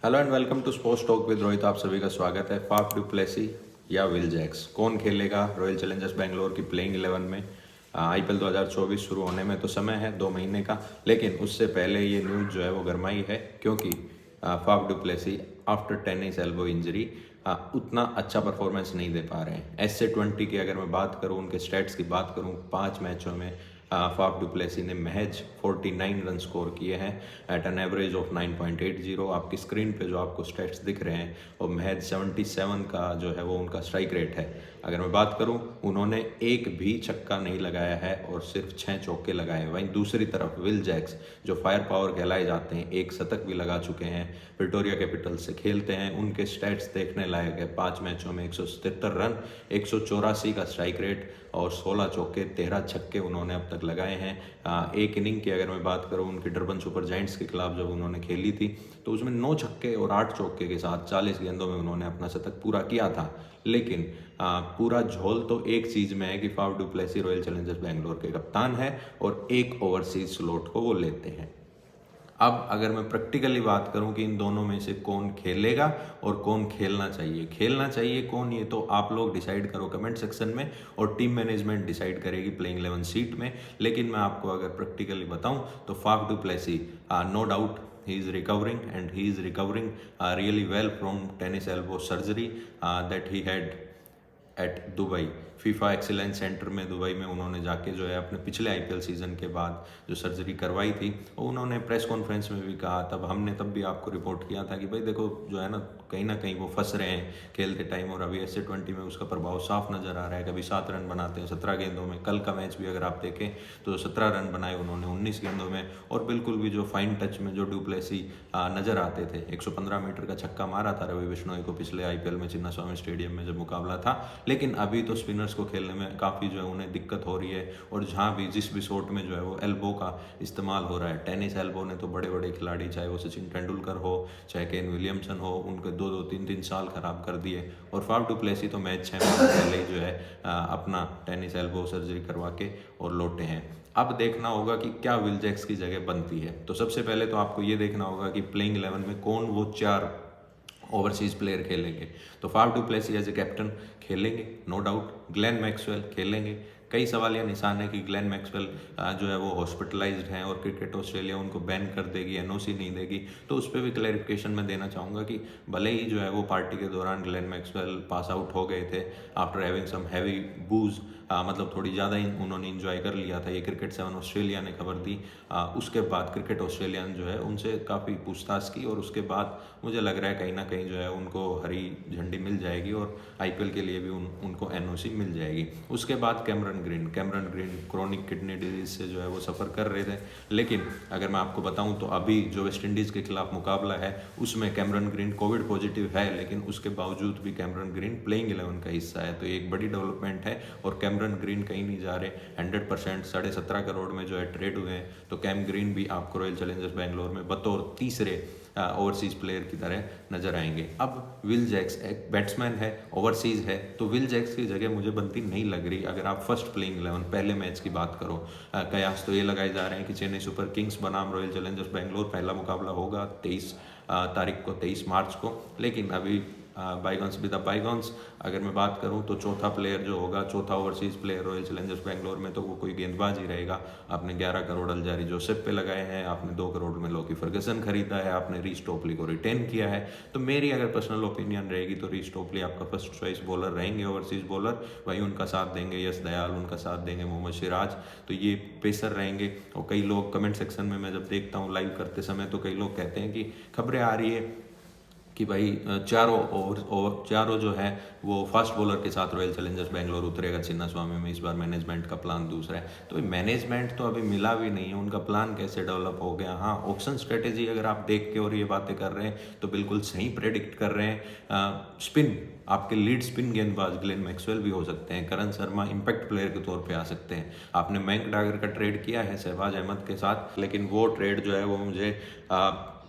Hello and welcome to sports talk with Rohit. आप सभी का स्वागत है। फाफ डू प्लेसी या विल जैक्स कौन खेलेगा रॉयल चैलेंजर्स बेंगलोर की प्लेइंग 11 में? आईपीएल 2024 शुरू होने में तो समय है 2 महीने का, लेकिन उससे पहले ये न्यूज़ जो है वो गरमाई है क्योंकि Faf du Plessis after tennis elbow injury उतना अच्छा परफॉर्मेंस नहीं दे पा रहे हैं। SC20 की अगर मैं बात करूं, उनके स्टैट्स की बात करूं, 5 मैचों में फाफ डू प्लेसी ने महज 49 रन स्कोर किए हैं एट एन एवरेज ऑफ 9.80। आपकी स्क्रीन पे जो आपको स्टैट्स दिख रहे हैं वो महज 77 का जो है वो उनका स्ट्राइक रेट है। अगर मैं बात करूं, उन्होंने एक भी छक्का नहीं लगाया है और सिर्फ 6 चौके लगाए। वहीं दूसरी तरफ विल जैक्स जो फायर पावर कहलाए जाते हैं, एक शतक भी लगा चुके हैं, विक्टोरिया कैपिटल से खेलते हैं। उनके स्टैट्स देखने लायक है। 5 मैचों में 177 रन, 184 का स्ट्राइक रेट और 16 चौके 13 छक्के उन्होंने अब तक लगाए हैं। एक इनिंग की अगर मैं बात करूं, उनकी डरबन सुपर जायंट्स के खिलाफ जब उन्होंने खेली थी तो उसमें 9 छक्के और 8 चौके के साथ 40 गेंदों में उन्होंने अपना शतक पूरा किया था। लेकिन पूरा झोल तो एक चीज़ में है कि Faf du Plessis Royal Challengers Bangalore के कप्तान है और एक ओवरसीज स्लॉट को वो लेते हैं। अब अगर मैं प्रैक्टिकली बात करूं कि इन दोनों में से कौन खेलेगा और कौन खेलना चाहिए कौन, ये तो आप लोग डिसाइड करो कमेंट सेक्शन में और टीम मैनेजमेंट डिसाइड करेगी प्लेइंग 11 सीट में। लेकिन मैं आपको अगर प्रैक्टिकली बताऊं तो Faf du Plessis no doubt he is recovering and he is recovering really well from tennis elbow surgery that he had at Dubai. FIFA excellence centre में Dubai में उन्होंने जाके जो है अपने पिछले आईपीएल सीजन के बाद जो सर्जरी करवाई थी, उन्होंने प्रेस कॉन्फ्रेंस में भी कहा, तब भी आपको रिपोर्ट किया था कि भाई देखो जो है ना कहीं वो फंस रहे हैं खेलते टाइम, और अभी SC20 में उसका प्रभाव साफ नज़र आ रहा है। कभी 7 रन बनाते हैं 17 गेंदों में। कल का मैच भी अगर आप देखें तो 17 रन बनाए उन्होंने 19 गेंदों में, और बिल्कुल भी जो फाइन टच में जो डू प्लेसी नज़र आते थे। 115 मीटर का छक्का मारा था रवि बिश्नोई को पिछले आईपीएल में चिन्नास्वामी स्टेडियम में जब मुकाबला था। लेकिन अभी तो स्पिनर्स को खेलने में काफ़ी जो है उन्हें दिक्कत हो रही है, और जहाँ भी जिस भी शॉट में जो है वो एल्बो का इस्तेमाल हो रहा है, टेनिस एल्बो ने तो बड़े बड़े खिलाड़ी, चाहे वो सचिन तेंदुलकर हो चाहे केन विलियमसन हो, उनके 2-2 3-3 साल खराब कर दिए। और फाफ डू प्लेसी तो मैच 6 महीने पहले ही जो है अपना टेनिस एल्बो सर्जरी करवा के और लौटे हैं। अब देखना होगा कि क्या विल जैक्स की जगह बनती है। तो सबसे पहले तो आपको ये देखना होगा कि प्लेइंग 11 में कौन वो 4 ओवरसीज प्लेयर खेलेंगे। तो Faf du Plessis as a captain खेलेंगे नो डाउट। ग्लेन मैक्सवेल खेलेंगे। कई सवाल या निशान है कि ग्लेन मैक्सवेल जो है वो हॉस्पिटलाइज्ड हैं और क्रिकेट ऑस्ट्रेलिया उनको बैन कर देगी, एनओसी नहीं देगी। तो उस पर भी क्लैरिफिकेशन मैं देना चाहूँगा कि भले ही जो है वो पार्टी के दौरान ग्लेन मैक्सवेल पास आउट हो गए थे आफ्टर हैविंग सम हैवी बूज, मतलब थोड़ी ज़्यादा ही उन्होंने इंजॉय कर लिया था, ये क्रिकेट 7 ऑस्ट्रेलिया ने खबर दी। उसके बाद क्रिकेट ऑस्ट्रेलिया ने जो है उनसे काफ़ी पूछताछ की, और उसके बाद मुझे लग रहा है कहीं ना कहीं जो है उनको हरी झंडी मिल जाएगी और आईपीएल के लिए भी उनको एनओसी मिल जाएगी। उसके बाद Cameron green chronic kidney disease से जो है वो सफ़र कर रहे थे। लेकिन अगर मैं आपको बताऊं तो अभी जो वेस्ट इंडीज़ के खिलाफ मुकाबला है उसमें कैमरन ग्रीन कोविड पॉजिटिव है, लेकिन उसके बावजूद भी कैमरन ग्रीन प्लेइंग 11 का हिस्सा है। तो ये एक बड़ी डेवलपमेंट है, और कैमरन ग्रीन कहीं नहीं जा रहे। 100% 17.5 करोड़ में जो है ट्रेड हुए हैं, तो कैम ग्रीन भी आपको रॉयल चैलेंजर्स बेंगलोर में बतौर तीसरे ओवरसीज प्लेयर की तरह नजर आएंगे। अब विल जैक्स एक बैट्समैन है, ओवरसीज है, तो विल जैक्स की जगह मुझे बनती नहीं लग रही। अगर आप फर्स्ट प्लेइंग 11 पहले मैच की बात करो, कयास तो ये लगाए जा रहे हैं कि चेन्नई सुपर किंग्स बनाम रॉयल चैलेंजर्स बेंगलोर पहला मुकाबला होगा 23 तारीख को, 23 मार्च को। लेकिन अभी बाईगॉन्स भी द बाईगॉन्स। अगर मैं बात करूं तो चौथा प्लेयर जो होगा, चौथा overseas player royal Challengers Bangalore में, तो वो कोई गेंदबाज ही रहेगा। आपने 11 करोड़ अलजारी जोसेफ पे लगाए हैं, आपने 2 करोड़ में लोकी फर्गसन खरीदा है, आपने रीस टोपली को रिटेन किया है। तो मेरी अगर पर्सनल ओपिनियन रहेगी तो रीस टोपली आपका फर्स्ट चॉइस बॉलर रहेंगे, ओवरसीज बॉलर। वहीं उनका साथ देंगे यश दयाल, उनका साथ देंगे मोहम्मद सिराज। तो ये पेसर रहेंगे। और कई लोग कमेंट सेक्शन में मैं जब देखता हूँ लाइव करते समय, तो कई लोग कहते हैं कि खबरें आ रही है कि भाई चारों जो है वो फास्ट बॉलर के साथ रॉयल चैलेंजर्स बेंगलोर उतरेगा चिन्नास्वामी में। इस बार मैनेजमेंट का प्लान दूसरा है। तो मैनेजमेंट तो अभी मिला भी नहीं है, उनका प्लान कैसे डेवलप हो गया। हाँ, ऑप्शन स्ट्रेटेजी अगर आप देख के और ये बातें कर रहे हैं तो बिल्कुल सही प्रेडिक्ट कर रहे हैं। स्पिन, आपके लीड स्पिन गेंदबाज ग्लेन मैक्सवेल भी हो सकते हैं। करण शर्मा इंपैक्ट प्लेयर के तौर पे आ सकते हैं। आपने मयंक डागर का ट्रेड किया है शहबाज अहमद के साथ, लेकिन वो ट्रेड जो है वो मुझे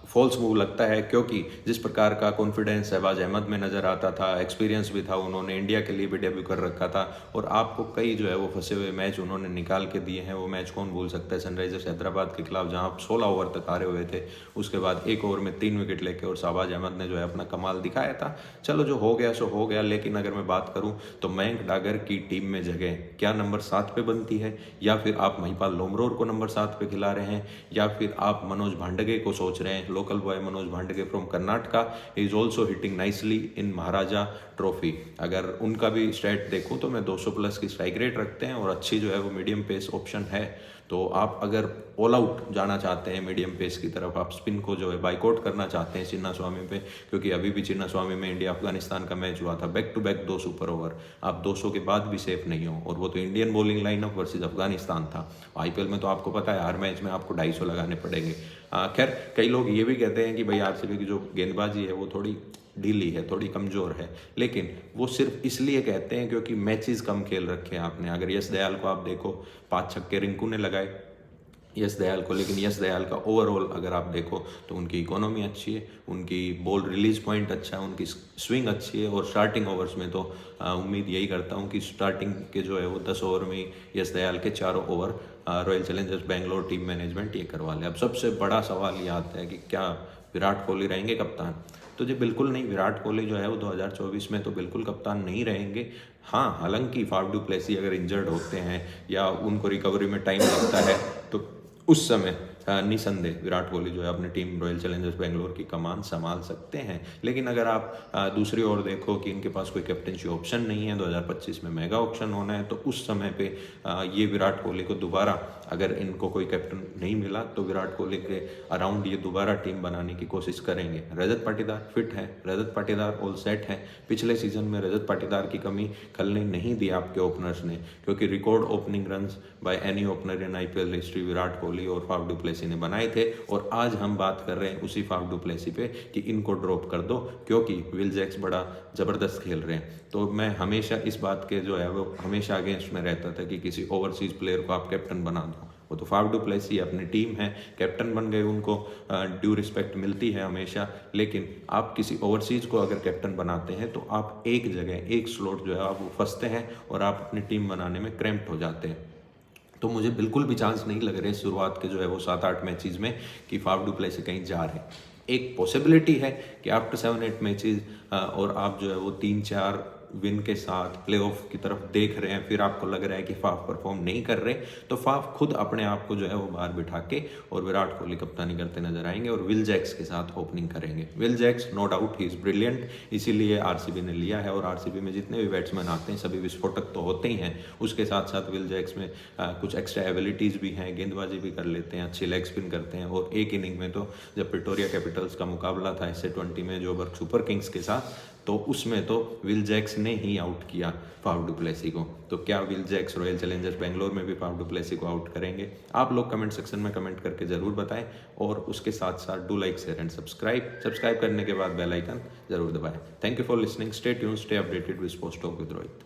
फॉल्स मूव लगता है, क्योंकि जिस प्रकार का कॉन्फिडेंस शहबाज अहमद में नज़र आता था, एक्सपीरियंस भी था, उन्होंने इंडिया के लिए भी डेब्यू कर रखा था और आपको कई जो है वो फंसे हुए मैच उन्होंने निकाल के दिए हैं। वो मैच कौन भूल सकता है सनराइजर्स हैदराबाद के खिलाफ, जहां आप 16 ओवर तक हारे हुए थे, उसके बाद एक ओवर में 3 विकेट लेके और शहबाज अहमद ने जो है अपना कमाल दिखाया था। चलो जो हो गया सो हो गया, लेकिन अगर मैं बात करूं तो मयंक डागर की टीम में जगह क्या नंबर 7 पे बनती है, या फिर आप महिपाल लोमरोर को नंबर 7 पे खिला रहे हैं, या फिर आप मनोज भांडगे को सोच रहे हैं। Local boy Manoj Bhandage from Karnataka is also hitting nicely in Maharaja Trophy. अगर उनका भी स्टैट देखूं तो मैं 200 प्लस की स्ट्राइक रेट रखते हैं और अच्छी जो है वो मीडियम पेस ऑप्शन है। तो आप अगर ऑल आउट जाना चाहते हैं मीडियम पेस की तरफ, आप स्पिन को जो है बाइकआउट करना चाहते हैं चिन्ना स्वामी पे, क्योंकि अभी भी चिन्ना स्वामी में इंडिया अफगानिस्तान का मैच हुआ था, back to back 2 super over, आप 200 के बाद भी सेफ नहीं हो, और वो तो Indian bowling lineup versus Afghanistan था। आईपीएल में तो आपको पता है हर मैच में आपको 250 लगाने पड़ेंगे। खैर कई लोग ये भी कहते हैं कि भाई आरसीबी की जो गेंदबाजी है वो थोड़ी ढीली है, थोड़ी कमज़ोर है, लेकिन वो सिर्फ इसलिए कहते हैं क्योंकि मैचेस कम खेल रखे हैं आपने। अगर यश दयाल को आप देखो, 5 छक्के रिंकू ने लगाए यश दयाल को, लेकिन यश दयाल का ओवरऑल अगर आप देखो तो उनकी इकोनॉमी अच्छी है, उनकी बॉल रिलीज पॉइंट अच्छा है, उनकी स्विंग अच्छी है, और स्टार्टिंग ओवर्स में तो उम्मीद यही करता हूँ कि स्टार्टिंग के जो है वो 10 ओवर में यश दयाल के 4 over royal Challengers Bangalore team management ये करवा ले। अब सबसे बड़ा सवाल ये आता है कि क्या विराट कोहली रहेंगे कप्तान? तो जी बिल्कुल नहीं, विराट कोहली जो है वो 2024 में तो बिल्कुल कप्तान नहीं रहेंगे। हाँ, हालांकि फाफ डू प्लेसी अगर इंजर्ड होते हैं या उनको रिकवरी में टाइम लगता है तो उस समय निसंदेह विराट कोहली जो है अपनी टीम रॉयल चैलेंजर्स बेंगलोर की कमान संभाल सकते हैं। लेकिन अगर आप दूसरी ओर देखो कि इनके पास कोई कैप्टनसी ऑप्शन नहीं है, 2025 में मेगा ऑप्शन होना है, तो उस समय पे ये विराट कोहली को दोबारा, अगर इनको कोई कैप्टन नहीं मिला तो विराट कोहली के अराउंड ये दोबारा टीम बनाने की कोशिश करेंगे। रजत पाटीदार फिट है, रजत पाटीदार ऑल सेट है। पिछले सीजन में रजत पाटीदार की कमी खलने नहीं दी आपके ओपनर्स ने, क्योंकि record opening runs by any opener in IPL history Virat Kohli और फाफ डू प्लेसी ने बनाए थे। और आज हम बात कर रहे हैं उसी फाफ डू प्लेसी पे कि इनको ड्रॉप कर दो, क्योंकि विल जैक्स बड़ा ज़बरदस्त खेल रहे हैं। तो मैं हमेशा इस बात के जो है वो हमेशा अगेंस्ट में रहता था कि किसी ओवरसीज प्लेयर को आप कैप्टन बना दो। वो तो फाफ डू प्लेसी अपनी टीम है, कैप्टन बन गए, उनको ड्यू रिस्पेक्ट मिलती है हमेशा। लेकिन आप किसी ओवरसीज को अगर कैप्टन बनाते हैं तो आप एक जगह एक स्लॉट जो है आप वो फंसते हैं और आप अपनी टीम बनाने में क्रैम्प्ट हो जाते हैं। तो मुझे बिल्कुल भी चांस नहीं लग रहे शुरुआत के जो है वो 7-8 मैचेस में कि फाफ डू प्लेसी कहीं जा रहे हैं। एक पॉसिबिलिटी है कि आफ्टर 7-8 मैचेस और आप जो है वो 3-4 विन के साथ प्लेऑफ की तरफ देख रहे हैं, फिर आपको लग रहा है कि फाफ परफॉर्म नहीं कर रहे, तो फाफ खुद अपने आप को जो है वो बाहर बिठा के और विराट कोहली कप्तानी करते नजर आएंगे और विल जैक्स के साथ ओपनिंग करेंगे। Will Jacks no doubt he is brilliant, इसीलिए आरसीबी ने लिया है। और आरसीबी में जितने भी बैट्समैन आते हैं सभी विस्फोटक तो होते ही हैं, उसके साथ साथ विल जैक्स में कुछ एक्स्ट्रा एबिलिटीज़ भी हैं, गेंदबाजी भी कर लेते हैं, अच्छी लेग स्पिन करते हैं। और एक इनिंग में तो जब प्रिटोरिया कैपिटल्स का मुकाबला था SA20 में जोबर्ग सुपर किंग्स के साथ, तो उसमें तो विल जैक्स ने ही आउट किया फाफ डू प्लेसी को। तो क्या Will Jacks royal Challengers Bangalore में भी फाफ डू प्लेसी को आउट करेंगे? आप लोग कमेंट सेक्शन में कमेंट करके ज़रूर बताएं, और उसके साथ साथ do like share and subscribe करने के बाद बेल आइकन जरूर दबाएं। Thank you for listening, stay tuned, stay updated with sports talk with Rohit.